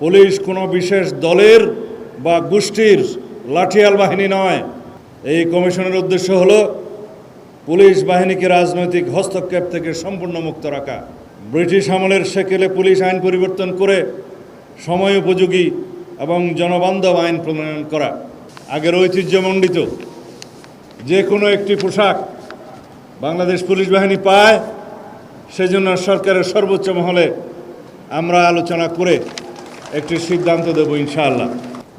Police কোনো বিশেষ দলের বা গোষ্ঠীর লাঠিয়াল বাহিনী নয়। এই কমিশনের উদ্দেশ্য হলো পুলিশ বাহিনীকে রাজনৈতিক হস্তক্ষেপ থেকে সম্পূর্ণ মুক্ত রাখা। ব্রিটিশ আমলের সেকেলে পুলিশ আইন পরিবর্তন করে সময় উপযোগী এবং জনবান্ধব আইন প্রণয়ন করা। আগের ঐতিহ্যমণ্ডিত যে কোনো একটি পোশাক বাংলাদেশ পুলিশ বাহিনী পায়, সেজন্য সরকারের সর্বোচ্চ মহলে আমরা আলোচনা করে একটি সিদ্ধান্ত দেব ইনশাআল্লাহ।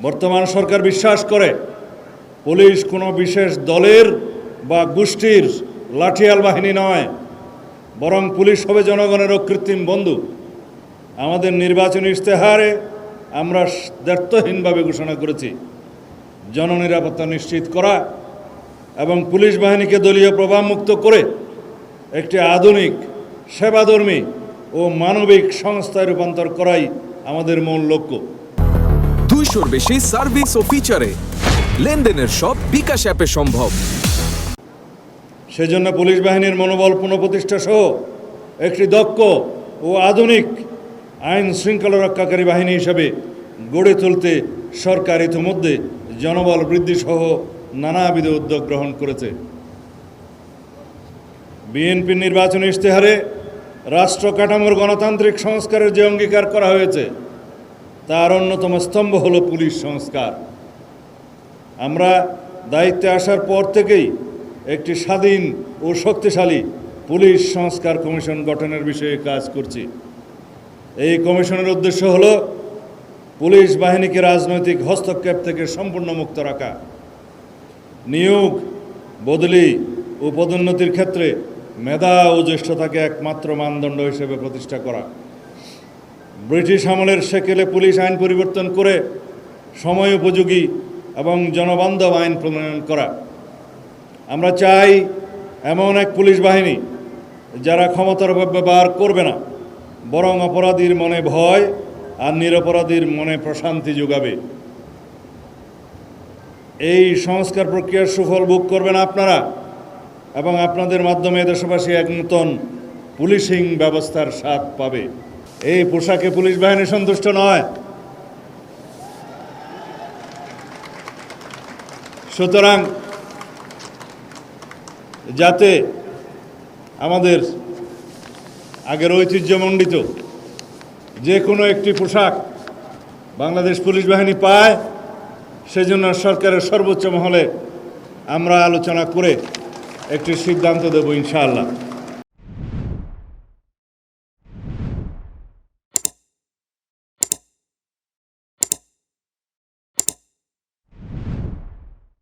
বর্তমান সরকার বিশ্বাস করে পুলিশ কোনো বিশেষ দলের বা গোষ্ঠীর লাঠিয়াল বাহিনী নয়, বরং পুলিশ হবে জনগণের অকৃত্রিম বন্ধু। আমাদের নির্বাচনী ইশতেহারে আমরা দ্ব্যর্থহীনভাবে ঘোষণা করেছি জননিরাপত্তা নিশ্চিত করা এবং পুলিশ বাহিনীকে দলীয় প্রভাবমুক্ত করে একটি আধুনিক, সেবাধর্মী ও মানবিক সংস্থায় রূপান্তর করাই আমাদের মূল লক্ষ্য। 200-র বেশি সার্ভিস ও ফিচারে লেনদেনের সব বিকাশ অ্যাপে সম্ভব। সেজন্য পুলিশ বাহিনীর মনোবল পুনঃপ্রতিষ্ঠা সহ একটি দক্ষ ও আধুনিক আইন শৃঙ্খলা রক্ষাকারী বাহিনী হিসাবে গড়ে তুলতে সরকার ইতিমধ্যে জনবল বৃদ্ধি সহ নানাবিধ উদ্যোগ গ্রহণ করেছে। বিএনপির নির্বাচনী ইশতেহারে রাষ্ট্র কাঠামোর গণতান্ত্রিক সংস্কারের যে অঙ্গীকার করা হয়েছে, তার অন্যতম স্তম্ভ হল পুলিশ সংস্কার। আমরা দায়িত্বে আসার পর থেকেই একটি স্বাধীন ও শক্তিশালী পুলিশ সংস্কার কমিশন গঠনের বিষয়ে কাজ করছি। এই কমিশনের উদ্দেশ্য হল পুলিশ বাহিনীকে রাজনৈতিক হস্তক্ষেপ থেকে সম্পূর্ণ মুক্ত রাখা। নিয়োগ, বদলি ও পদোন্নতির ক্ষেত্রে মেধা ও জ্যেষ্ঠতাকে একমাত্র মানদণ্ড হিসেবে প্রতিষ্ঠা করা। ব্রিটিশ আমলের সেকেলে পুলিশ আইন পরিবর্তন করে সময় উপযোগী এবং জনবান্ধব আইন প্রণয়ন করা। আমরা চাই এমন এক পুলিশ বাহিনী যারা ক্ষমতার অপব্যবহার করবে না, বরং অপরাধীর মনে ভয় আর নিরপরাধীর মনে প্রশান্তি যোগাবে। এই সংস্কার প্রক্রিয়ার সুফল ভোগ করবেন আপনারা এবং আপনাদের মাধ্যমে দেশবাসী এক নতুন পুলিশিং ব্যবস্থার স্বাদ পাবে। এই পোশাকে পুলিশ বাহিনী সন্তুষ্ট নয়। সুতরাং যাতে আমাদের আগের ঐতিহ্যমণ্ডিত যে কোনো একটি পোশাক বাংলাদেশ পুলিশ বাহিনী পায়, সেজন্য সরকারের সর্বোচ্চ মহলে আমরা আলোচনা করে একটি সিদ্ধান্ত দেব ইনশাআল্লাহ।